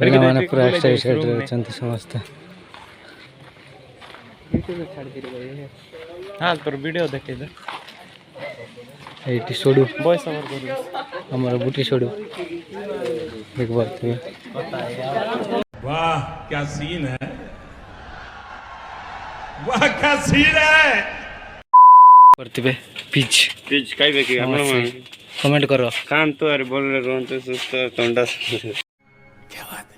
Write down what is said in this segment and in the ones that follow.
ପିଲାମାନେ ପୁରା ଏକ୍ସାଇଟେଡ୍ ଅଛନ୍ତି ସମସ୍ତେ। हाँ तोर वीडियो देखे दे एटी सोडू वॉइस ओवर कर हमारा बूटी सोडू देख पाते हैं। वाह क्या सीन है, वाह क्या सीन है। प्रतिभे पिच पिच काई बेकी हम कमेंट करो कान तो अरे बोल रहे रोंते सुस्त तोंडा क्या बात है।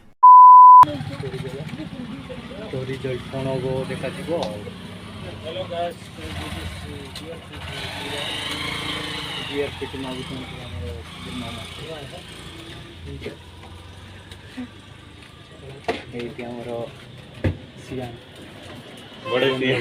तो रिजल्ट कोन हो देखा जीवो। हेलो गाइस डियर पिटी मागु तो हमरो सियान बड़े दिए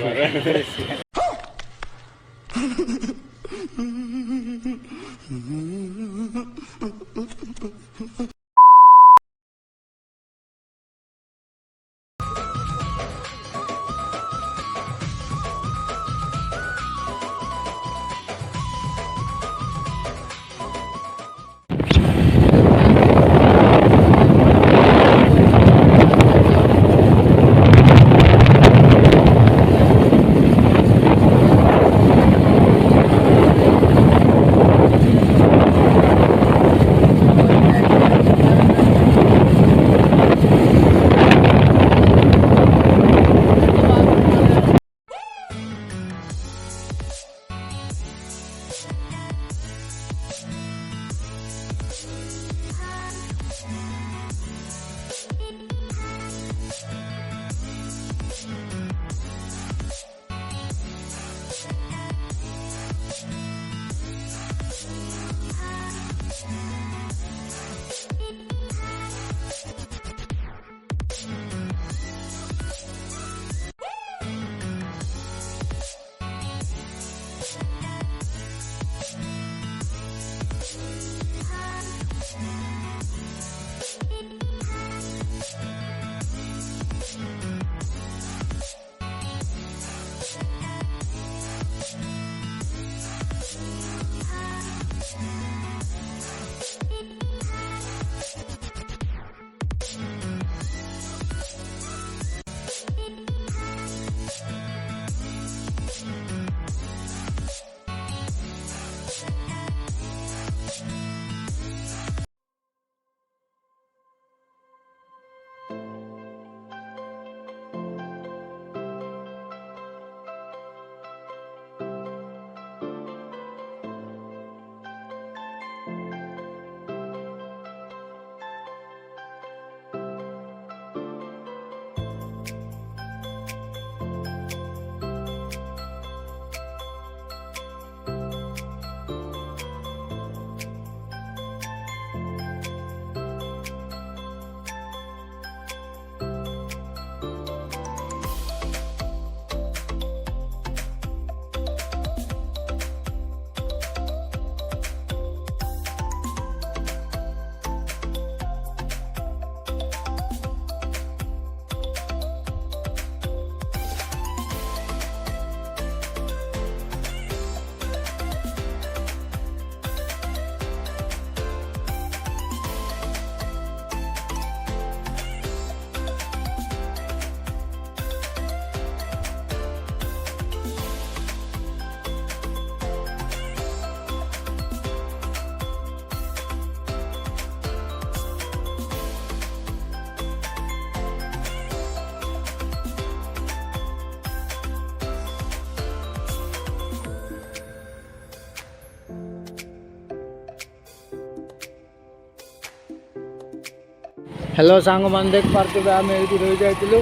हेलो सांग मान देख पार्थे आम ये रही जाइलु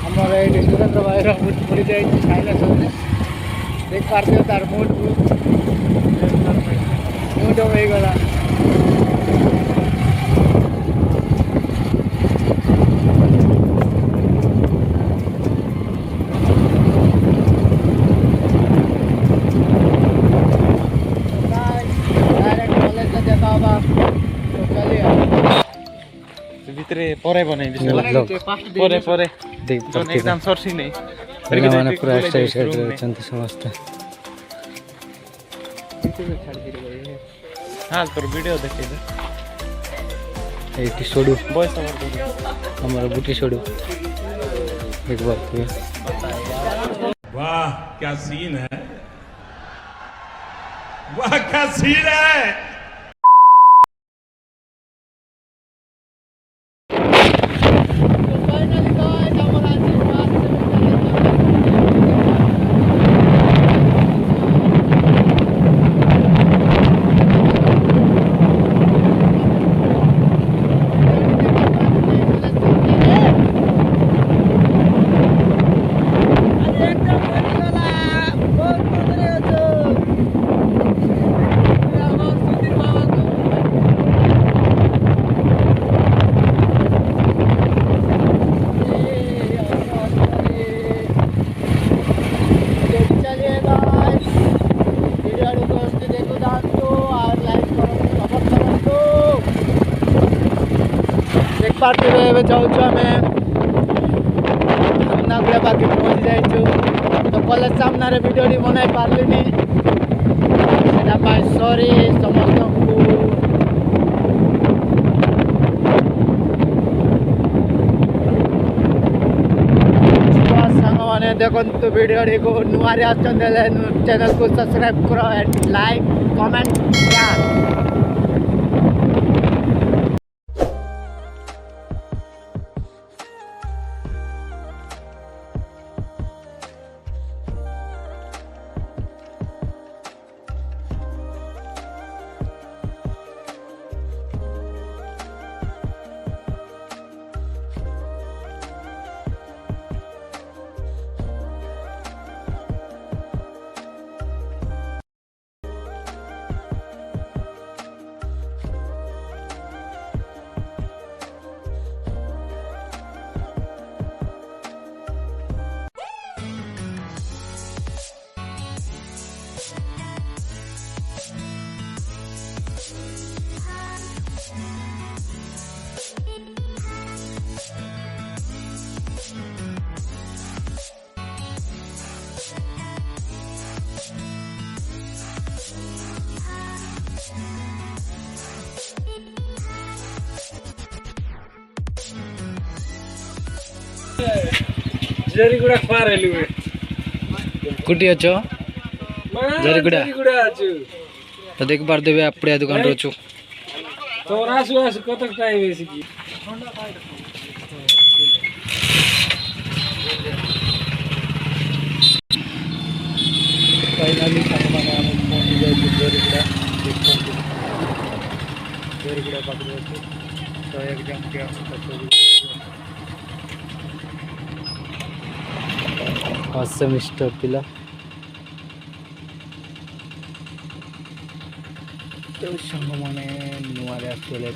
आमर ये सुरेंद्र भाई पड़ जाए साइलेंस देख पार्थे तार मूड मूड हो गला भितरे परे बनाई परे परे एग्जाम सरसी नहीं पिलाମାନେ ପୁରା ଏକ୍ସାଇଟେଡ୍ ଅଛନ୍ତି ସମସ୍ତେ। हाँ तोर वीडियो देखे दे ଏଇଠି ସୋଡ଼ୁ ବୟସ ଆମର ବୁଟି ସୋଡ଼ୁ ଦେଖିପାରୁଥିବେ। वाह क्या सीन है वाह क्या सीन है ପାର୍ଟିରେ ଏବେ ଯାଉଛୁ ଆମେ ନାଗୁଡ଼ା ପାଖେ ପହଞ୍ଚି ଯାଇଛୁ। ତ କଲେଜ ସାମ୍ନାରେ ଭିଡ଼ିଓଟି ବନାଇ ପାରିଲିନି, ସେଟା ପାଇଁ ସରି ସମସ୍ତଙ୍କୁ। ସାଙ୍ଗମାନେ ଦେଖନ୍ତୁ ଭିଡ଼ିଓଟିକୁ ନୂଆରେ ଆସୁଛନ୍ତି ହେଲେ ଚ୍ୟାନେଲକୁ ସବସ୍କ୍ରାଇବ୍ କର, ଲାଇକ୍ କମେଣ୍ଟ ସେୟାର। ଜରିଗୁଡ଼ା ପାର ହେଲୁ କୋଉଠି ଅଛ? ଜରିଗୁଡ଼ା ତ ଦେଖିପାରୁଥିବେ ଆପଣଆ ଦୋକାନରେ ଅଛୁ। ତୋର ଆସୁ ଆସୁ କତ ଟାଇମ୍ ଆସିକି ଫାଇନାଲି ସାଙ୍ଗମାନେ ଆମେ ପହଞ୍ଚି ଯାଇଛୁ ଜରିଗୁଡ଼ା। ଦେଖନ୍ତୁ ଜରିଗୁଡ଼ା ପାଖରେ ଅଛୁ। ତ ଏକ୍ଜାମ୍ ଫାର୍ଷ୍ଟ ସେମିଷ୍ଟର ପିଲା। ତ ସାଙ୍ଗମାନେ ନୂଆରେ ଆସିଥିଲେ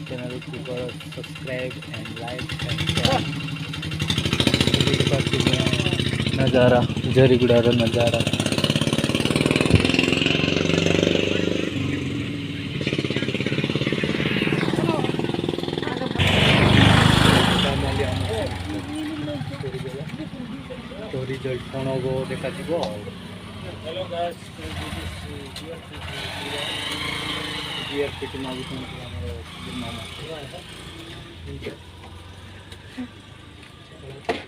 ଚ୍ୟାନେଲକୁ କର ସବସ୍କ୍ରାଇବ୍ एंड लाइक एंड नज़ारा जरीगुड़ार नज़ारा। तो रिजल्ट कौन हम देखा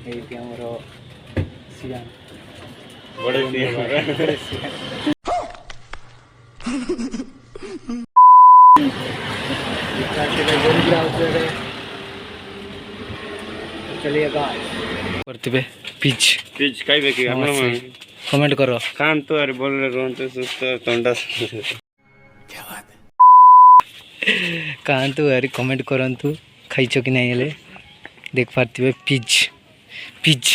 𝗙𝗵𝗕 ଆମର ସିଆନ ବଡ चलिए करते पिच ପିଚ୍ ଖାଇବେ କି ଆପଣ कमेंट करो ଖାଆନ୍ତୁ ଆରେ ଭଲରେ ରୁହନ୍ତୁ ସୁସ୍ଥ ଥଣ୍ଡା खातु यार कमेंट करंतु खाइछ कि नहीं हेले देख पार्थिबे पिच पिच।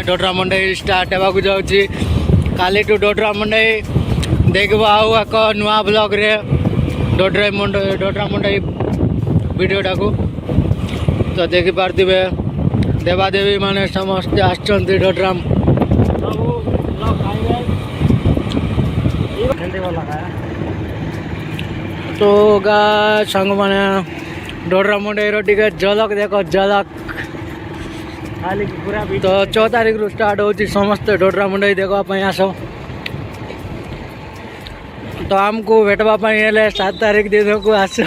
𝗙𝗪 स्टार्ट होगा जाऊँगी काली टू 𝗙𝗪 देखो आउ एक नुआ ब्लॉग रे 𝗙𝗪 वीडियोटा को तो देखी पार्थिबे देवादेवी माने समस्ते आछंती 𝗙𝗪 तो गा संग माने 𝗙𝗪 टिके झलक देखो झलक तो 6 तारीख रु स्टार्ट हो समस्ते 𝗙𝗪 देखा आस तो आमको भेटवाई हेले 7 तारीख दिन को आस 𝗙𝗪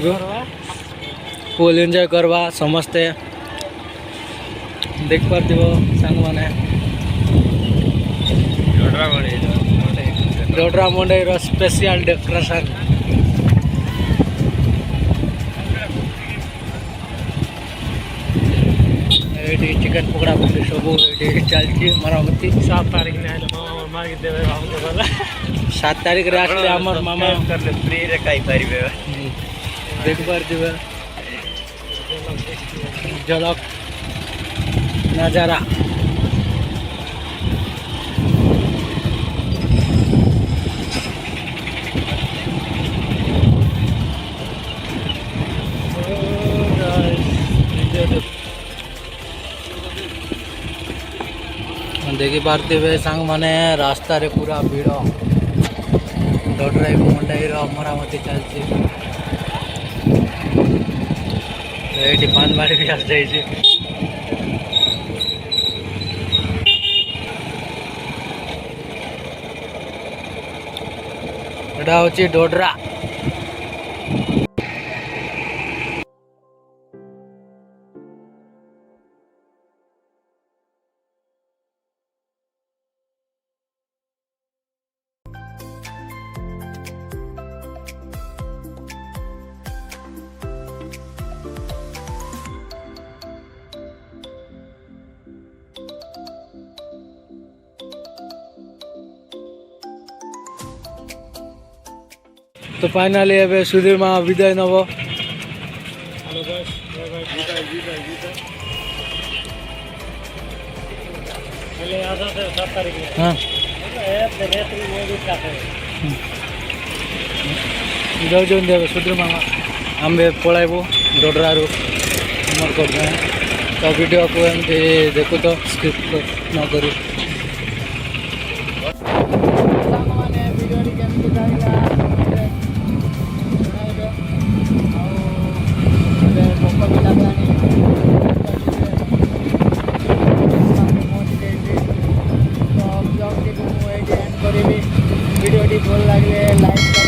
को फुल एंजॉय करवा समस्ते देख पार्थिव सांग माने 𝗙𝗪 स्पेशल डेकोरेशन ये चिकन पकड़ा पकड़ी सब ये चलती मरामती 7 तारीख 7 तारीख आसले आमर मामा फ्री रे खाई पारिबे देख पार्थिबे झलक नजारा देखी पार्थिबे सांग माने रास्ता रे पूरा भीड़ 𝗙𝗪 मरामती चलती ये पान बाड़ी भी आस जाइए एटा होची 𝗙𝗪 तो फाइनाली एबे सुधीर माँ विदाय नब जाऊँ देवे सुधीर मामा आम पलैबू 𝗙𝗪 UMERKOTE में तो वीडियो को एमती देखु तो स्किप न करू वीडियो भल लगे लाइक